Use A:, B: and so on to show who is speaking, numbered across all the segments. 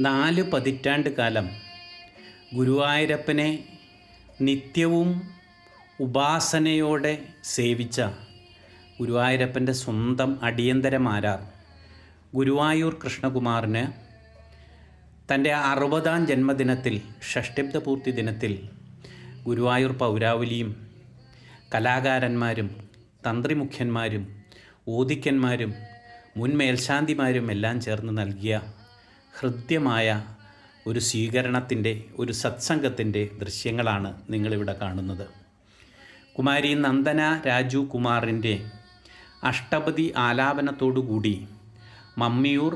A: 4 പതിറ്റാണ്ട് കാലം ഗുരുവായൂരപ്പനെ നിത്യവും ഉപാസനയോടെ സേവിച്ച ഗുരുവായൂരപ്പൻ്റെ സ്വന്തം അടിയന്തരമാരാർ ഗുരുവായൂർ കൃഷ്ണകുമാറിന് തൻ്റെ 60-ാം ജന്മദിനത്തിൽ ഷഷ്ഠബ്ദപൂർത്തി ദിനത്തിൽ ഗുരുവായൂർ പൗരാവലിയും കലാകാരന്മാരും തന്ത്രിമുഖ്യന്മാരും ഓദിക്കന്മാരും മുൻ മേൽശാന്തിമാരും എല്ലാം ചേർന്ന് നൽകിയ ഹൃദ്യമായ ഒരു സ്വീകരണത്തിൻ്റെ ഒരു സത്സംഗത്തിൻ്റെ ദൃശ്യങ്ങളാണ് നിങ്ങളിവിടെ കാണുന്നത്. കുമാരി നന്ദന രാജു കുമാറിൻ്റെ അഷ്ടപതി ആലാപനത്തോടുകൂടി മമ്മിയൂർ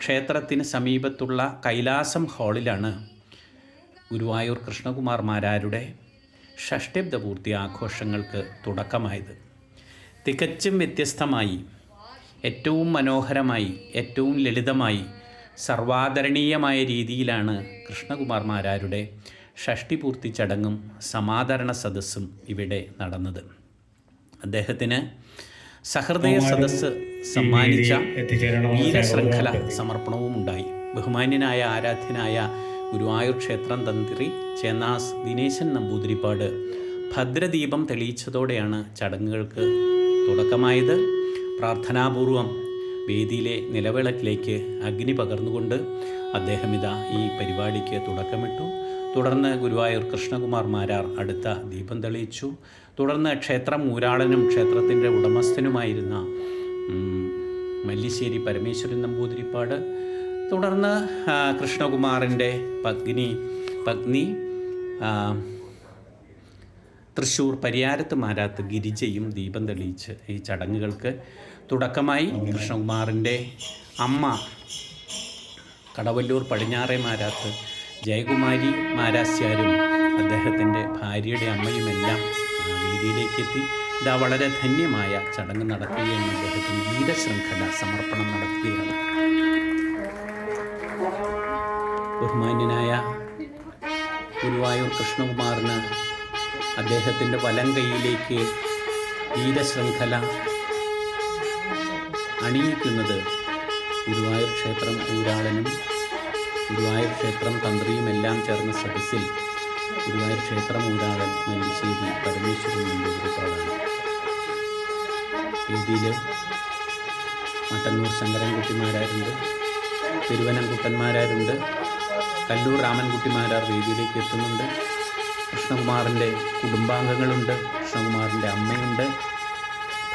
A: ക്ഷേത്രത്തിന് സമീപത്തുള്ള കൈലാസം ഹാളിലാണ് ഗുരുവായൂർ കൃഷ്ണകുമാർ മാരാരുടെ ഷഷ്ഠബ്ദപൂർത്തി ആഘോഷങ്ങൾക്ക് തുടക്കമായത്. തികച്ചും വ്യത്യസ്തമായി, ഏറ്റവും മനോഹരമായി, ഏറ്റവും ലളിതമായി, സർവാദരണീയമായ രീതിയിലാണ് കൃഷ്ണകുമാർ മാരാരുടെ ഷഷ്ഠിപൂർത്തി ചടങ്ങും സമാദരണ സദസ്സും ഇവിടെ നടന്നത്. അദ്ദേഹത്തിന് സഹൃദയ സദസ്സ് സമ്മാനിച്ച വീരശൃംഖല സമർപ്പണവും ഉണ്ടായി. ബഹുമാന്യനായ ആരാധ്യനായ ഗുരുവായൂർ ക്ഷേത്രം തന്ത്രി ചേന്നാസ് ദിനേശൻ നമ്പൂതിരിപ്പാട് ഭദ്രദീപം തെളിയിച്ചതോടെയാണ് ചടങ്ങുകൾക്ക് തുടക്കമായത്. പ്രാർത്ഥനാപൂർവം വേദിയിലെ നിലവിളക്കിലേക്ക് അഗ്നി പകർന്നുകൊണ്ട് അദ്ദേഹം ഈ പരിപാടിക്ക് തുടക്കമിട്ടു. തുടർന്ന് ഗുരുവായൂർ കൃഷ്ണകുമാർ മാരാർ അടുത്ത ദീപം തെളിയിച്ചു. തുടർന്ന് ക്ഷേത്രം ഊരാളനും ക്ഷേത്രത്തിൻ്റെ ഉടമസ്ഥനുമായിരുന്ന മല്ലിശ്ശേരി പരമേശ്വരൻ നമ്പൂതിരിപ്പാട്, തുടർന്ന് കൃഷ്ണകുമാറിൻ്റെ പത്നി തൃശ്ശൂർ പരിയാരത്ത് മാരാത്ത് ഗിരിജയും ദീപം തെളിയിച്ച് ഈ ചടങ്ങുകൾക്ക് തുടക്കമായി. കൃഷ്ണകുമാറിൻ്റെ അമ്മ കടവല്ലൂർ പടിഞ്ഞാറേ മാരാത്ത് ജയകുമാരി മാരാസ്യാരും അദ്ദേഹത്തിൻ്റെ ഭാര്യയുടെ അമ്മയുമെല്ലാം വേദിയിലേക്ക് എത്തി. ഇതാ വളരെ ധന്യമായ ചടങ്ങ് നടക്കുകയാണ്. അദ്ദേഹത്തിന് വീരശൃംഖല സമർപ്പണം നടത്തുകയാണ്. ബഹുമാന്യനായ ഗുരുവായൂർ കൃഷ്ണകുമാറിന് അദ്ദേഹത്തിൻ്റെ വലം കൈയിലേക്ക് വീരശൃംഖല അണിയിക്കുന്നത് ഗുരുവായൂർ ക്ഷേത്രം ഊരാളനും ഗുരുവായൂർ ക്ഷേത്രം തന്ത്രിയുമെല്ലാം ചേർന്ന സദസ്സിൽ ഗുരുവായൂർ ക്ഷേത്രം ഊരാളൻ മല്ലിശ്ശേരി പരമേശ്വരൻ നമ്പൂതിരിപ്പാടാണ്. വേദിയിൽ മട്ടന്നൂർ ശങ്കരൻകുട്ടിമാരാരുണ്ട്, തിരുവനംകുട്ടന്മാരാരുണ്ട്, കല്ലൂർ രാമൻകുട്ടിമാരാർ വേദിയിലേക്ക് എത്തുന്നുണ്ട്. കൃഷ്ണകുമാറിൻ്റെ കുടുംബാംഗങ്ങളുണ്ട്. കൃഷ്ണകുമാറിൻ്റെ അമ്മയുണ്ട്,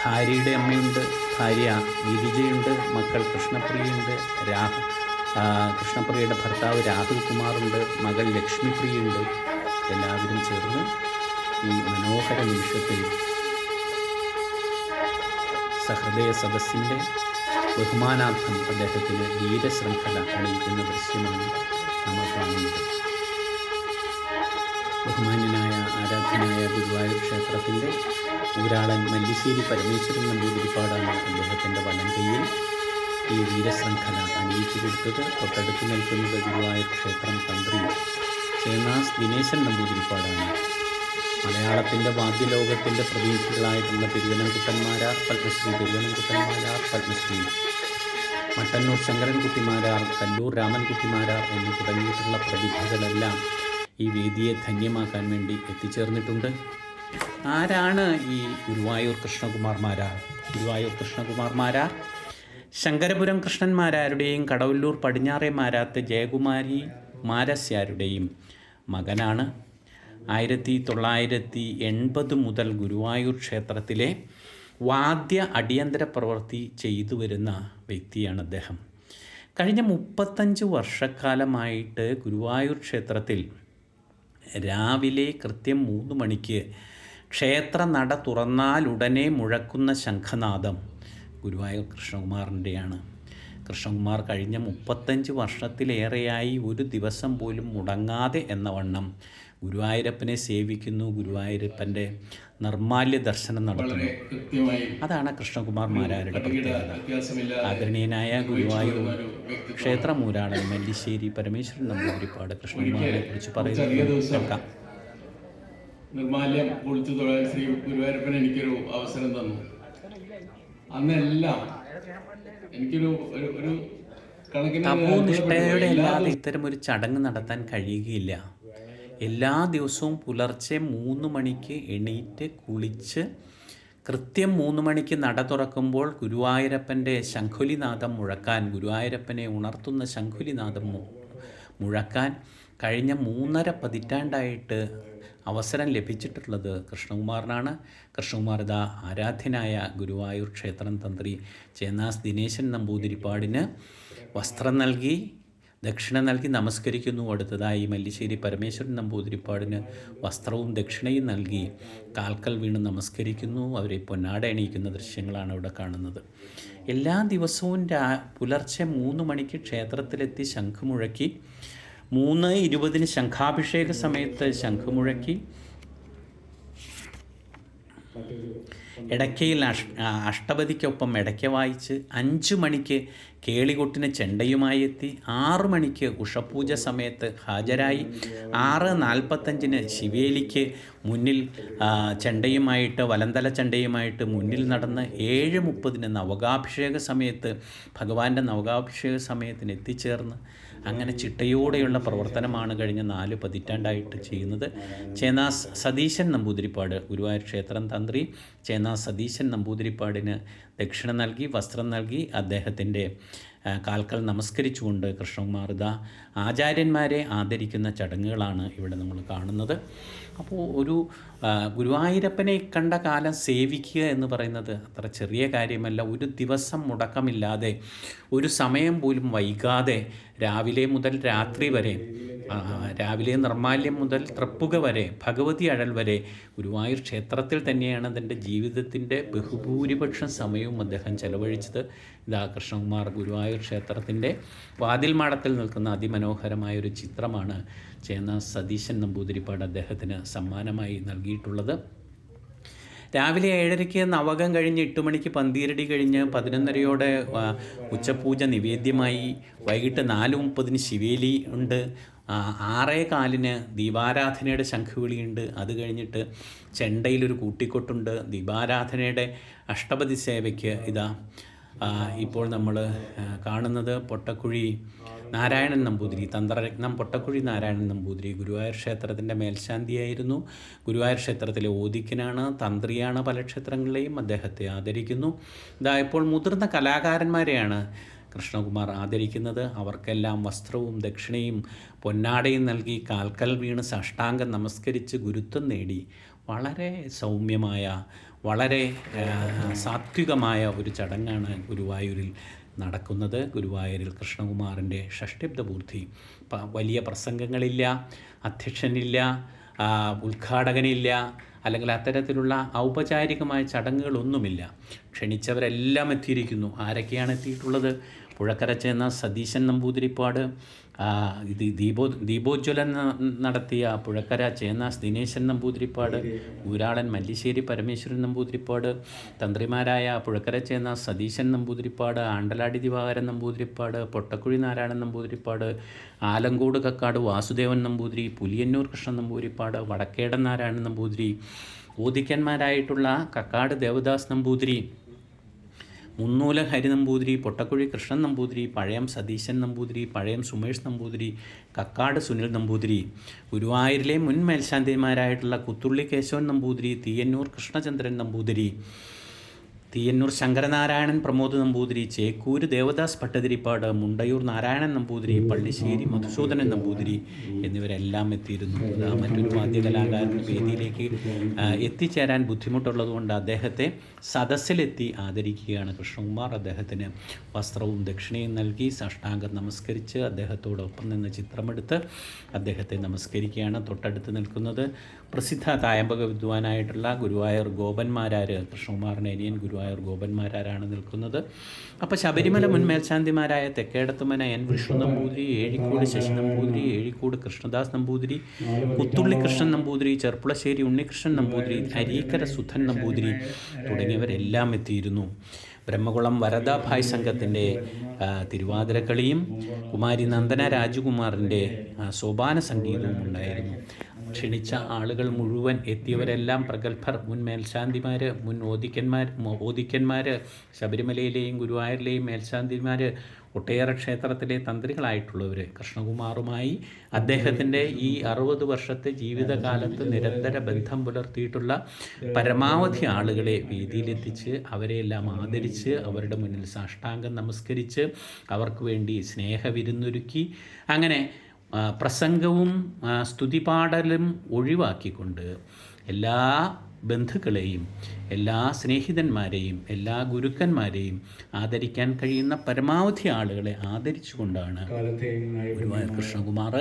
A: ഭാര്യയുടെ അമ്മയുണ്ട്, ഭാര്യ ഗിരിജയുണ്ട്, മക്കൾ കൃഷ്ണപ്രിയയുണ്ട്, കൃഷ്ണപ്രിയയുടെ ഭർത്താവ് രാഹുൽ കുമാറുണ്ട്, മകൾ ലക്ഷ്മിപ്രിയുണ്ട്. എല്ലാവരും ചേർന്ന് ഈ മനോഹര നിമിഷത്തിൽ സഹൃദയ സദസ്സിൻ്റെ ബഹുമാനാർത്ഥം അദ്ദേഹത്തിന് വീരശൃംഖല അണിയിക്കുന്ന ദൃശ്യമാണ് നമ്മൾ കാണുന്നത്. ബഹുമാന്യനായ ആരാധ്യനായ ഗുരുവായൂർ ക്ഷേത്രത്തിൻ്റെ ഊരാളൻ മല്ലിശ്ശേരി പരമേശ്വരൻ നമ്പൂതിരിപ്പാടാണ് അദ്ദേഹത്തിൻ്റെ വലം കൈയിൽ ഈ വീരശൃംഖല അണിയിച്ചു കൊടുത്തത്. തൊട്ടടുത്ത് നിൽക്കുന്നത് ഗുരുവായൂർ ക്ഷേത്രം തന്ത്രി ചേന്നാസ് ദിനേശൻ നമ്പൂതിരിപ്പാടാണ്. മലയാളത്തിൻ്റെ വാദ്യലോകത്തിൻ്റെ പ്രതിനിധികളായിട്ടുള്ള തിരുവനംകുട്ടന്മാരാർ പത്മശ്രീ തിരുവനംകുട്ടന്മാരാർ, പത്മശ്രീ മട്ടന്നൂർ ശങ്കരൻകുട്ടിമാരാർ, കല്ലൂർ രാമൻകുട്ടിമാരാർ എന്ന് തുടങ്ങിയിട്ടുള്ള പ്രതിഭകളെല്ലാം ഈ വേദിയെ ധന്യമാക്കാൻ വേണ്ടി എത്തിച്ചേർന്നിട്ടുണ്ട്. ആരാണ് ഈ ഗുരുവായൂർ കൃഷ്ണകുമാർ മാരാർ? ഗുരുവായൂർ കൃഷ്ണകുമാർ മാരാർ ശങ്കരപുരം കൃഷ്ണന്മാരാരുടെയും കടവല്ലൂർ പടിഞ്ഞാറേ മാരാത്ത് ജയകുമാരി മാരസ്യാരുടെയും മകനാണ്. 1980 മുതൽ ഗുരുവായൂർ ക്ഷേത്രത്തിലെ വാദ്യ അടിയന്തര പ്രവൃത്തി ചെയ്തു വരുന്ന വ്യക്തിയാണ് അദ്ദേഹം. കഴിഞ്ഞ 35 വർഷക്കാലമായിട്ട് ഗുരുവായൂർ ക്ഷേത്രത്തിൽ രാവിലെ കൃത്യം 3 മണിക്ക് ക്ഷേത്ര നട തുറന്നാലുടനെ മുഴക്കുന്ന ശംഖനാദം ഗുരുവായൂർ കൃഷ്ണകുമാറിൻ്റെയാണ്. കൃഷ്ണകുമാർ കഴിഞ്ഞ 35 വർഷത്തിലേറെയായി ഒരു ദിവസം പോലും മുടങ്ങാതെ എന്ന വണ്ണം ഗുരുവായൂരപ്പനെ സേവിക്കുന്നു, ഗുരുവായൂരപ്പൻ്റെ നിർമാല്യ ദർശനം നടത്തുന്നു. അതാണ് കൃഷ്ണകുമാർ മാരാരുടെ പ്രത്യേകത. ആദരണീയനായ ഗുരുവായൂർ ക്ഷേത്രമൂരാളൻ മല്ലിശ്ശേരി പരമേശ്വരൻ നമ്പൂതിരിപ്പാട് കൃഷ്ണകുമാറിനെ കുറിച്ച് പറയുന്നത് കേൾക്കാം.
B: നിർമാല്യം പൊളിച്ചു തൊഴാൻ ശ്രീ ഗുരുവായൂരപ്പൻ എനിക്കൊരു അവസരം തന്നു. അന്നെല്ലാം എനിക്കൊരു ഒരു കണക്കിന്
A: തപോനിഷ്ഠയോടെ അല്ലാതെ ഇത്തരമൊരു ചടങ്ങ് നടത്താൻ കഴിയുകയില്ല. എല്ലാ ദിവസവും പുലർച്ചെ 3 മണിക്ക് എണീറ്റ് കുളിച്ച് കൃത്യം 3 മണിക്ക് നട തുറക്കുമ്പോൾ ഗുരുവായൂരപ്പൻ്റെ ശംഖുലിനാദം മുഴക്കാൻ, ഗുരുവായൂരപ്പനെ ഉണർത്തുന്ന ശംഖുലിനാദം മുഴക്കാൻ കഴിഞ്ഞ 3.5 പതിറ്റാണ്ടായിട്ട് അവസരം ലഭിച്ചിട്ടുള്ളത് കൃഷ്ണകുമാറിനാണ്. കൃഷ്ണകുമാർ ഇതാ ആരാധ്യനായ ഗുരുവായൂർ ക്ഷേത്രം തന്ത്രി ചേന്നാസ് ദിനേശൻ നമ്പൂതിരിപ്പാടിന് വസ്ത്രം നൽകി ദക്ഷിണ നൽകി നമസ്കരിക്കുന്നു. അടുത്തതായി മല്ലിശ്ശേരി പരമേശ്വരൻ നമ്പൂതിരിപ്പാടിന് വസ്ത്രവും ദക്ഷിണയും നൽകി കാൽക്കൽ വീണ് നമസ്കരിക്കുന്നു. അവരെ പൊന്നാട അണിയിക്കുന്ന ദൃശ്യങ്ങളാണ് ഇവിടെ കാണുന്നത്. എല്ലാ ദിവസവും പുലർച്ചെ 3 മണിക്ക് ക്ഷേത്രത്തിലെത്തി ശംഖുമുഴക്കി, 3:20 ശംഖാഭിഷേക സമയത്ത് ശംഖുമുഴക്കി, ഇടയ്ക്കയിൽ അഷ്ടപതിക്കൊപ്പം ഇടയ്ക്ക വായിച്ച് 5 മണിക്ക് കേളികൊട്ടിന് ചെണ്ടയുമായി എത്തി, 6 മണിക്ക് ഉഷപൂജ സമയത്ത് ഹാജരായി, 6:45 ശിവേലിക്ക് മുന്നിൽ ചെണ്ടയുമായിട്ട് വലന്തല ചെണ്ടയുമായിട്ട് മുന്നിൽ നടന്ന് 7:30 നവകാഭിഷേക സമയത്ത് ഭഗവാന്റെ നവകാഭിഷേക സമയത്തിന് എത്തിച്ചേർന്ന് അങ്ങനെ ചിട്ടയോടെയുള്ള പ്രവർത്തനമാണ് കഴിഞ്ഞ 4 പതിറ്റാണ്ടായിട്ട് ചെയ്യുന്നത്. ചേന്നാസ് സതീശൻ നമ്പൂതിരിപ്പാട്, ഗുരുവായൂർ ക്ഷേത്രം തന്ത്രി ചേന്നാസ് സതീശൻ നമ്പൂതിരിപ്പാടിന് ദക്ഷിണ നൽകി വസ്ത്രം നൽകി അദ്ദേഹത്തിൻ്റെ കാൽക്കൽ നമസ്കരിച്ചുകൊണ്ട് കൃഷ്ണകുമാർ ഇതാ ആചാര്യന്മാരെ ആദരിക്കുന്ന ചടങ്ങുകളാണ് ഇവിടെ നമ്മൾ കാണുന്നത്. അപ്പോൾ ഒരു ഗുരുവായൂരപ്പനെ കണ്ട കാലം സേവിക്കുക എന്ന് പറയുന്നത് അത്ര ചെറിയ കാര്യമല്ല. ഒരു ദിവസം മുടക്കമില്ലാതെ, ഒരു സമയം പോലും വൈകാതെ, രാവിലെ മുതൽ രാത്രി വരെ, രാവിലെ നിർമ്മാല്യം മുതൽ തൃപ്പുക വരെ, ഭഗവതി അഴൽ വരെ ഗുരുവായൂർ ക്ഷേത്രത്തിൽ തന്നെയാണ് തൻ്റെ ജീവിതത്തിൻ്റെ ബഹുഭൂരിപക്ഷം സമയവും അദ്ദേഹം ചെലവഴിച്ചത്. ഇതാ കൃഷ്ണകുമാർ ഗുരുവായൂർ ക്ഷേത്രത്തിൻ്റെ വാതിൽ മാടത്തിൽ നിൽക്കുന്ന അതിമനോഹരമായൊരു ചിത്രമാണ് ചേന്നാസ് സതീശൻ നമ്പൂതിരിപ്പാട് അദ്ദേഹത്തിന് സമ്മാനമായി നൽകിയിട്ടുള്ളത്. രാവിലെ 7:30 നവകം കഴിഞ്ഞ് 8 മണിക്ക് പന്തീരടി കഴിഞ്ഞ് 11:30 ഉച്ചപൂജ നിവേദ്യമായി, വൈകിട്ട് 4:30 ശിവേലി ഉണ്ട്, 6:15 ദീപാരാധനയുടെ ശംഖുവിളിയുണ്ട്. അത് കഴിഞ്ഞിട്ട് ചെണ്ടയിലൊരു കൂട്ടിക്കൊട്ടുണ്ട്. ദീപാരാധനയുടെ അഷ്ടപതി സേവയ്ക്ക് ഇതാ ഇപ്പോൾ നമ്മൾ കാണുന്നത് പൊട്ടക്കുഴി നാരായണൻ നമ്പൂതിരി, തന്ത്രരത്നം പൊട്ടക്കുഴി നാരായണൻ നമ്പൂതിരി ഗുരുവായൂർ ക്ഷേത്രത്തിൻ്റെ മേൽശാന്തിയായിരുന്നു. ഗുരുവായൂർ ക്ഷേത്രത്തിലെ ഓദിക്കനാണ്, തന്ത്രിയാണ്. പല ക്ഷേത്രങ്ങളിലെയും അദ്ദേഹത്തെ ആദരിക്കുന്നു. ഇതാ ഇപ്പോൾ മുതിർന്ന കലാകാരന്മാരെയാണ് കൃഷ്ണകുമാർ ആദരിക്കുന്നത്. അവർക്കെല്ലാം വസ്ത്രവും ദക്ഷിണയും പൊന്നാടയും നൽകി കാൽക്കൽ വീണ് സാഷ്ടാംഗം നമസ്കരിച്ച് ഗുരുത്വം നേടി വളരെ സൗമ്യമായ, വളരെ സാത്വികമായ ഒരു ചടങ്ങാണ് ഗുരുവായൂരിൽ നടക്കുന്നത്. ഗുരുവായൂരിൽ കൃഷ്ണകുമാറിൻ്റെ ഷഷ്ഠ്യബ്ദപൂർത്തി. വലിയ പ്രസംഗങ്ങളില്ല, അധ്യക്ഷനില്ല, ഉദ്ഘാടകനില്ല, അല്ലെങ്കിൽ അത്തരത്തിലുള്ള ഔപചാരികമായ ചടങ്ങുകളൊന്നുമില്ല. ക്ഷണിച്ചവരെല്ലാം എത്തിയിരിക്കുന്നു. ആരൊക്കെയാണ് എത്തിയിട്ടുള്ളത്? പുഴക്കര ചേന്നാസ് സതീശൻ നമ്പൂതിരിപ്പാട്, ഇത് ദീപോജ്വലം നടത്തിയ പുഴക്കര ചേന്നാസ് ദിനേശൻ നമ്പൂതിരിപ്പാട്, ഊരാളൻ മല്ലിശ്ശേരി പരമേശ്വരൻ നമ്പൂതിരിപ്പാട്, തന്ത്രിമാരായ പുഴക്കര ചേന്നാസ് സതീശൻ നമ്പൂതിരിപ്പാട്, ആണ്ടലാടി ദിവാകരൻ നമ്പൂതിരിപ്പാട്, പൊട്ടക്കുഴി നാരായണൻ നമ്പൂതിരിപ്പാട്, ആലങ്കോട് കക്കാട് വാസുദേവൻ നമ്പൂതിരി, പുലിയന്നൂർ കൃഷ്ണൻ നമ്പൂതിരിപ്പാട്, വടക്കേടൻ നാരായണൻ നമ്പൂതിരി, ഓദിക്കന്മാരായിട്ടുള്ള കക്കാട് ദേവദാസ് നമ്പൂതിരി, മുന്നൂല ഹരി നമ്പൂതിരി, പൊട്ടക്കുഴി കൃഷ്ണൻ നമ്പൂതിരി, പഴയം സതീശൻ നമ്പൂതിരി, പഴയം സുമേഷ് നമ്പൂതിരി, കക്കാട് സുനിൽ നമ്പൂതിരി, ഗുരുവായൂരിലെ മുൻ മേൽശാന്തിമാരായിട്ടുള്ള കുത്തുള്ളി കേശവൻ നമ്പൂതിരി, തീയന്നൂർ കൃഷ്ണചന്ദ്രൻ നമ്പൂതിരി, തീയന്നൂർ ശങ്കരനാരായണൻ പ്രമോദ് നമ്പൂതിരി, ചേക്കൂര് ദേവദാസ് ഭട്ടതിരിപ്പാട്, മുണ്ടയൂർ നാരായണൻ നമ്പൂതിരി, പള്ളിശ്ശേരി മധുസൂദനൻ നമ്പൂതിരി എന്നിവരെല്ലാം എത്തിയിരുന്നു. മറ്റൊരു വാദ്യകലാകാരൻ വേദിയിലേക്ക് എത്തിച്ചേരാൻ ബുദ്ധിമുട്ടുള്ളതുകൊണ്ട് അദ്ദേഹത്തെ സദസ്സിലെത്തി ആദരിക്കുകയാണ് കൃഷ്ണകുമാർ. അദ്ദേഹത്തിന് വസ്ത്രവും ദക്ഷിണയും നൽകി സാഷ്ടാംഗം നമസ്കരിച്ച് അദ്ദേഹത്തോടൊപ്പം നിന്ന് ചിത്രമെടുത്ത് അദ്ദേഹത്തെ നമസ്കരിക്കുകയാണ്. തൊട്ടടുത്ത് നിൽക്കുന്നത് പ്രസിദ്ധ തായമ്പക വിദ്വാനായിട്ടുള്ള ഗുരുവായൂർ ഗോപന്മാരാർ, കൃഷ്ണകുമാറിൻ്റെ അനിയൻ ഗുരുവായൂർ ഗോപന്മാരാരാണ് നിൽക്കുന്നത്. അപ്പോൾ ശബരിമല മുൻ മേൽശാന്തിമാരായ തെക്കേടത്തുമന എൻ വിഷ്ണു നമ്പൂതിരി, ഏഴിക്കോട് ശശി നമ്പൂതിരി, ഏഴിക്കോട് കൃഷ്ണദാസ് നമ്പൂതിരി, കുത്തുള്ളി കൃഷ്ണൻ നമ്പൂതിരി, ചെർപ്പുളശ്ശേരി ഉണ്ണികൃഷ്ണൻ നമ്പൂതിരി, അരീക്കര സുധൻ നമ്പൂതിരി തുടങ്ങിയവരെല്ലാം എത്തിയിരുന്നു. ബ്രഹ്മകുളം വരദാഭായ് സംഘത്തിൻ്റെ തിരുവാതിരക്കളിയും കുമാരി നന്ദന രാജകുമാറിൻ്റെ സോപാന സംഗീതവും ഉണ്ടായിരുന്നു. ക്ഷണിച്ച ആളുകൾ മുഴുവൻ എത്തിയവരെല്ലാം പ്രഗത്ഭർ, മുൻ മേൽശാന്തിമാർ, മുൻ ഓദിക്കന്മാർ, ശബരിമലയിലെയും ഗുരുവായൂരിലെയും മേൽശാന്തിമാർ, ഒട്ടേറെ ക്ഷേത്രത്തിലെ തന്ത്രികളായിട്ടുള്ളവർ കൃഷ്ണകുമാറുമായി അദ്ദേഹത്തിൻ്റെ ഈ 60 വർഷത്തെ ജീവിതകാലത്ത് നിരന്തര ബന്ധം പുലർത്തിയിട്ടുള്ള പരമാവധി ആളുകളെ വേദിയിലെത്തിച്ച് അവരെയെല്ലാം ആദരിച്ച് അവരുടെ മുന്നിൽ സാഷ്ടാംഗം നമസ്കരിച്ച് അവർക്ക് വേണ്ടി സ്നേഹവിരുന്നൊരുക്കി അങ്ങനെ പ്രസംഗവും സ്തുതിപാടലും ഒഴിവാക്കിക്കൊണ്ട് എല്ലാ ബന്ധുക്കളെയും എല്ലാ സ്നേഹിതന്മാരെയും എല്ലാ ഗുരുക്കന്മാരെയും ആദരിക്കാൻ കഴിയുന്ന പരമാവധി ആളുകളെ ആദരിച്ചുകൊണ്ടാണ് ഗുരുവായൂർ കൃഷ്ണകുമാർ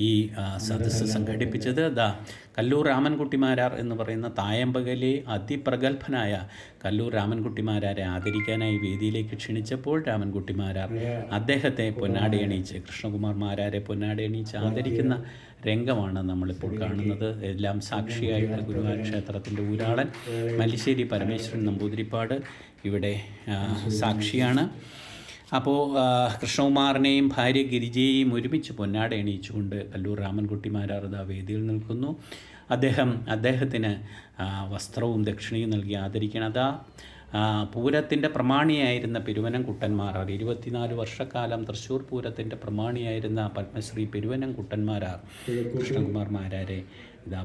A: ഈ സദസ്സ് സംഘടിപ്പിച്ചത്. കല്ലൂർ രാമൻകുട്ടിമാരാർ എന്ന് പറയുന്ന തായമ്പകയിലെ അതിപ്രഗത്ഭനായ കല്ലൂർ രാമൻകുട്ടിമാരാരെ ആദരിക്കാനായി വേദിയിലേക്ക് ക്ഷണിച്ചപ്പോൾ രാമൻകുട്ടിമാരാർ അദ്ദേഹത്തെ പൊന്നാടി അണിയിച്ച് കൃഷ്ണകുമാർ മാരാരെ പൊന്നാടി അണിയിച്ച് ആദരിക്കുന്ന രംഗമാണ് നമ്മളിപ്പോൾ കാണുന്നത്. എല്ലാം സാക്ഷിയായിട്ട് ഗുരുവായൂർ ക്ഷേത്രത്തിൻ്റെ ഊരാളൻ മല്ലിശ്ശേരി പരമേശ്വരൻ നമ്പൂതിരിപ്പാട് ഇവിടെ സാക്ഷിയാണ്. അപ്പോൾ കൃഷ്ണകുമാറിനെയും ഭാര്യ ഗിരിജയെയും ഒരുമിച്ച് പൊന്നാട എണീച്ചുകൊണ്ട് കല്ലൂർ രാമൻകുട്ടിമാരാർ വേദിയിൽ നിൽക്കുന്നു. അദ്ദേഹത്തിന് വസ്ത്രവും ദക്ഷിണയും നൽകി ആദരിക്കണം. പൂരത്തിൻ്റെ പ്രമാണിയായിരുന്ന പെരുവനം കുട്ടന്മാരാർ 24 വർഷക്കാലം തൃശ്ശൂർ പൂരത്തിൻ്റെ പ്രമാണിയായിരുന്ന പത്മശ്രീ പെരുവനം കുട്ടന്മാരാർ കൃഷ്ണകുമാർ മാരാരെ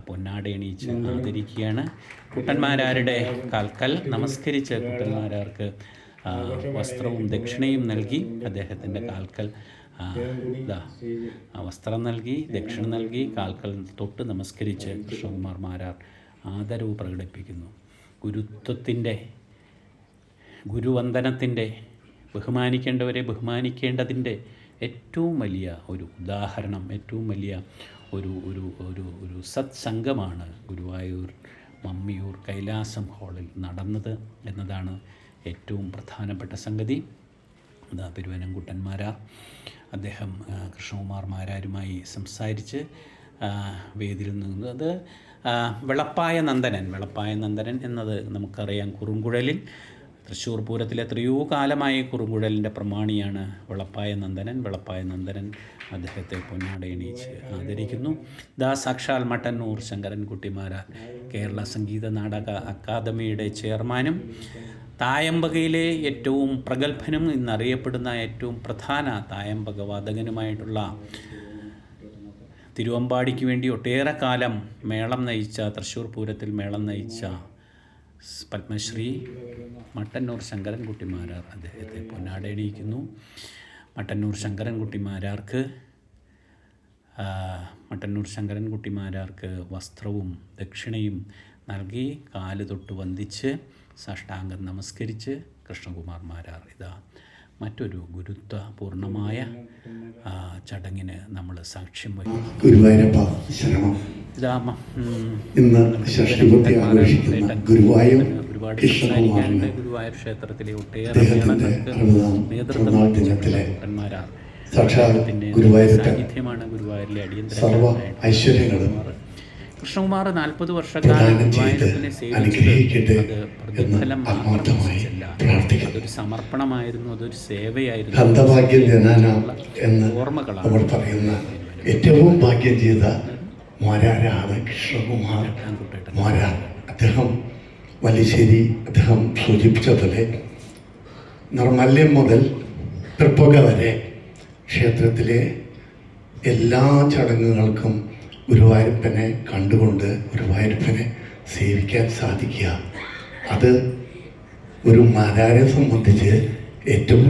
A: പൊന്നാട എണീച്ച് ആദരിക്കുകയാണ്. കുട്ടന്മാരാരുടെ കാൽക്കൽ നമസ്കരിച്ച് കുട്ടന്മാരാർക്ക് വസ്ത്രവും ദക്ഷിണയും നൽകി അദ്ദേഹത്തിൻ്റെ കാൽക്കൽ വസ്ത്രം നൽകി ദക്ഷിണ നൽകി കാൽക്കൽ തൊട്ട് നമസ്കരിച്ച് കൃഷ്ണകുമാർ മാരാർ ആദരവ് പ്രകടിപ്പിക്കുന്നു. ഗുരുത്വത്തിൻ്റെ ഗുരുവന്ദനത്തിൻ്റെ ബഹുമാനിക്കേണ്ടവരെ ബഹുമാനിക്കേണ്ടതിൻ്റെ ഏറ്റവും വലിയ ഒരു ഉദാഹരണം, ഏറ്റവും വലിയ ഒരു ഒരു ഒരു ഒരു സത്സംഗമാണ് ഗുരുവായൂർ മമ്മിയൂർ കൈലാസം ഹാളിൽ നടന്നത് എന്നതാണ് ഏറ്റവും പ്രധാനപ്പെട്ട സംഗതി. പെരുവനംകുട്ടന്മാരാർ അദ്ദേഹം കൃഷ്ണകുമാർ മാരാരുമായി സംസാരിച്ച് വേദിയിൽ നിന്നത് വെളപ്പായ നന്ദനൻ എന്നത് നമുക്കറിയാം. കുറുങ്കുഴലിൽ തൃശ്ശൂർ പൂരത്തിൽ എത്രയോ കാലമായി കുറുങ്കുഴലിൻ്റെ പ്രമാണിയാണ് വെളപ്പായ നന്ദനൻ അദ്ദേഹത്തെ പൊന്നാട എണീച്ച് ആദരിക്കുന്നു. സാക്ഷാൽ മട്ടന്നൂർ ശങ്കരൻകുട്ടിമാരാർ കേരള സംഗീത നാടക അക്കാദമിയുടെ ചെയർമാനും തായമ്പകയിലെ ഏറ്റവും പ്രഗത്ഭനും ഇന്നറിയപ്പെടുന്ന ഏറ്റവും പ്രധാന തായമ്പക വാദകനുമായിട്ടുള്ള തിരുവമ്പാടിക്ക് വേണ്ടി ഒട്ടേറെ കാലം തൃശ്ശൂർ പൂരത്തിൽ മേളം നയിച്ച പത്മശ്രീ മട്ടന്നൂർ ശങ്കരൻകുട്ടിമാരാർ അദ്ദേഹത്തെ പൊന്നാട എണീക്കുന്നു. മട്ടന്നൂർ ശങ്കരൻകുട്ടിമാരാർക്ക് വസ്ത്രവും ദക്ഷിണയും നൽകി കാല് തൊട്ട് വന്ദിച്ച് സാഷ്ടാംഗം നമസ്കരിച്ച് കൃഷ്ണകുമാർ മാരാർ മറ്റൊരു ഗുരുത്വപൂർണമായ ചടങ്ങിന് നമ്മൾ സാക്ഷ്യം വഹിക്കും.
C: ഗുരുവായൂരപ്പ ശരണം.
A: ഒരുപാട് സംസാരിക്കാനുണ്ട്. ഗുരുവായൂർ ക്ഷേത്രത്തിലെ ഒട്ടേറെ നേതൃത്വം ഭക്തന്മാരാർ സാന്നിധ്യമാണ് ഗുരുവായൂരിലെ അടിയന്തര കൃഷ്ണകുമാർ 40 വർഷക്കാലം ഗുരുവായൂരപ്പനെ സേവിച്ചത് അത് പ്രതിഫലം മാത്രമല്ല, അതൊരു സമർപ്പണമായിരുന്നു, അതൊരു സേവയായിരുന്നു.
C: ഓർമ്മകളാണ് പറയുന്ന ഏറ്റവും ഭാഗ്യം ചെയ്ത മാരാരാണ് കൃഷ്ണകുമാർ മാരാർ. അദ്ദേഹം മല്ലിശ്ശേരി അദ്ദേഹം സൂചിപ്പിച്ചതുപോലെ നിർമ്മല്യം മുതൽ തൃപ്പുക വരെ ക്ഷേത്രത്തിലെ എല്ലാ ചടങ്ങുകൾക്കും ഗുരുവായൂരപ്പനെ കണ്ടുകൊണ്ട് ഗുരുവായൂരപ്പനെ സേവിക്കാൻ സാധിക്കുക, അത് ഒരു മാരാരെ സംബന്ധിച്ച് ഏറ്റവും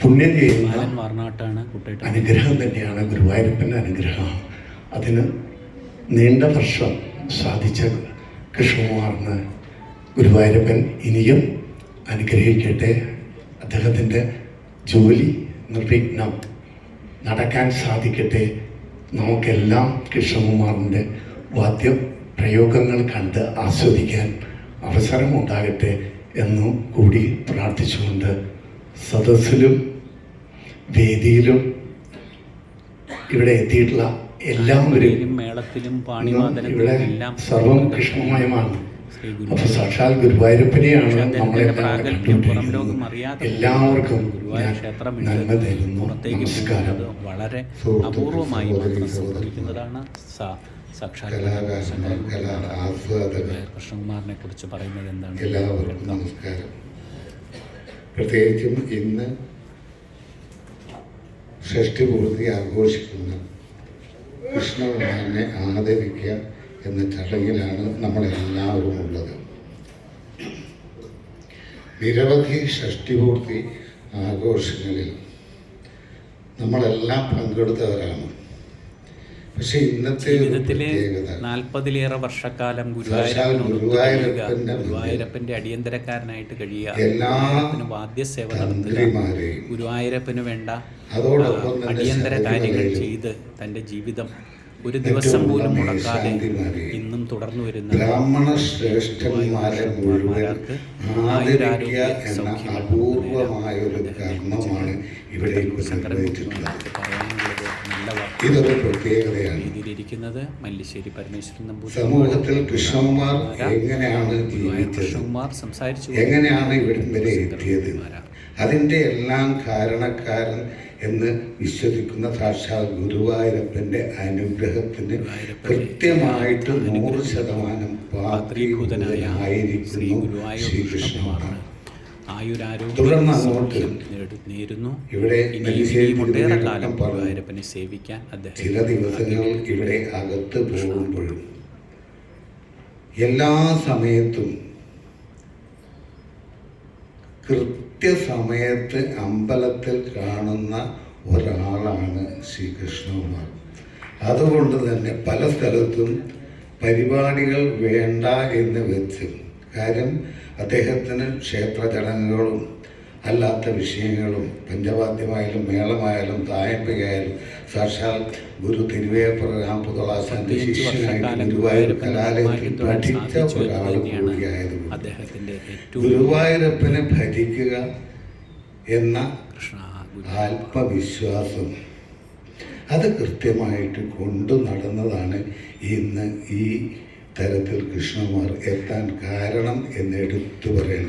C: പുണ്യം ചെയ്യുന്ന അനുഗ്രഹം തന്നെയാണ്. ഗുരുവായൂരപ്പൻ്റെ അനുഗ്രഹം. അതിന് നീണ്ട വർഷം സാധിച്ച കൃഷ്ണകുമാറിന് ഗുരുവായൂരപ്പൻ ഇനിയും അനുഗ്രഹിക്കട്ടെ. അദ്ദേഹത്തിൻ്റെ ജോലി നിർവിഘ്നം നടക്കാൻ സാധിക്കട്ടെ. നമുക്കെല്ലാം കൃഷ്ണകുമാറിൻ്റെ വാദ്യ പ്രയോഗങ്ങൾ കണ്ട് ആസ്വദിക്കാൻ അവസരമുണ്ടാകട്ടെ എന്നും കൂടി പ്രാർത്ഥിച്ചുകൊണ്ട് സദസ്സിലും വേദിയിലും ഇവിടെ എത്തിയിട്ടുള്ള എല്ലാവരും ഇവിടെ സർവം കൃഷ്ണമയമാണ്. അപ്പൊ സാക്ഷാൽ ഗുരുവായൂരപ്പനെയാണ് നമ്മളെ കണ്ടുകൊണ്ടിരിക്കുന്നത്. എല്ലാവർക്കും നന്മ തരുന്നു. നമസ്കാരം.
A: വളരെ അപൂർവമായി മാത്രം സംഭവിക്കുന്നതാണ്. സാക്ഷാൽ കൃഷ്ണകുമാറിനെ കുറിച്ച് പറയുന്നത് എന്താണ്?
C: എല്ലാവർക്കും നമസ്കാരം. പ്രത്യേകിച്ചും ഇന്ന് ഷഷ്ടിപൂർത്തി ആഘോഷിക്കുന്ന കൃഷ്ണകുമാരനെ ആദരിക്കുക എന്ന ചടങ്ങിലാണ് നമ്മളെല്ലാവരും ഉള്ളത്. നിരവധി ഷഷ്ടിപൂർത്തി ആഘോഷങ്ങളിൽ നമ്മളെല്ലാം പങ്കെടുത്തവരാണ്. പക്ഷെ ഇന്നത്തെ
A: ജീവിതത്തിലെ 40-ലേറെ വർഷക്കാലം ഗുരുവായൂരപ്പന്റെ അടിയന്തരക്കാരനായിട്ട് കഴിയുക, ഗുരുവായൂരപ്പന് വാദ്യസേവ നടത്തുക, ഗുരുവായൂരപ്പന് വേണ്ട അടിയന്തര കാര്യങ്ങൾ ചെയ്ത് തൻ്റെ ജീവിതം ഒരു ദിവസം പോലും മുടക്കാതെ ഇന്നും തുടർന്നു വരുന്ന
C: ബ്രാഹ്മണ ശ്രേഷ്ഠന്മാരെ മുഴുവൻ ആദരിക്കുക എന്ന അപൂർവമായൊരു കർമ്മമാണ് ഇവിടെ നിർവഹിച്ചിട്ടുള്ളത്. ഇതൊരു പ്രത്യേകതയാണ്.
A: ഇതിലിരിക്കുന്നത് മല്ലിശ്ശേരി പരമേശ്വരൻ നമ്പൂതിരി.
C: സമൂഹത്തിൽ കൃഷ്ണകുമാർ എങ്ങനെയാണ് ജീവിച്ചത്, എങ്ങനെയാണ് ഇവിടം വരെ എത്തിയത്, അതിൻ്റെ എല്ലാം കാരണക്കാരൻ എന്ന് വിശ്വസിക്കുന്ന സാക്ഷാൽ ഗുരുവായൂരപ്പൻ്റെ അനുഗ്രഹത്തിന് കൃത്യമായിട്ട് 100% പാത്രീഭൂതനായിരിക്കുന്നു ശ്രീകൃഷ്ണകുമാർ. തുടർന്ന് അങ്ങോട്ട് ഇവിടെ
A: ഒട്ടേറെ കാലം ഗുരുവായൂരപ്പനെ സേവിക്കാൻ
C: ചില ദിവസങ്ങൾ ഇവിടെ അകത്ത് പോകുമ്പോഴും എല്ലാ സമയത്തും കൃത്യസമയത്ത് അമ്പലത്തിൽ കാണുന്ന ഒരാളാണ് ശ്രീകൃഷ്ണകുമാർ. അതുകൊണ്ട് തന്നെ പല സ്ഥലത്തും പരിപാടികൾ വേണ്ട എന്ന് വെച്ച്, കാര്യം അദ്ദേഹത്തിന് ക്ഷേത്ര ചടങ്ങുകളും അല്ലാത്ത വിഷയങ്ങളും പഞ്ചവാദ്യമായാലും മേളമായാലും തായമ്പയായാലും സാക്ഷാൽ ഗുരു തിരുവേപ്പുറ രാംപുതളാശാന്റെ ശിഷ്യനായിട്ട് ഗുരുവായൂർ കലാലയത്തിൽ പഠിച്ച ഒരാൾ കൂടിയായതുകൊണ്ട് ഗുരുവായൂരപ്പനെ ഭജിക്കുക എന്ന ആത്മവിശ്വാസം അത് കൃത്യമായിട്ട് കൊണ്ടു നടന്നതാണ് ഇന്ന് ഈ തരത്തിൽ കൃഷ്ണകുമാർ എത്താൻ കാരണം എന്ന് എടുത്തു പറയേണ്ടത്.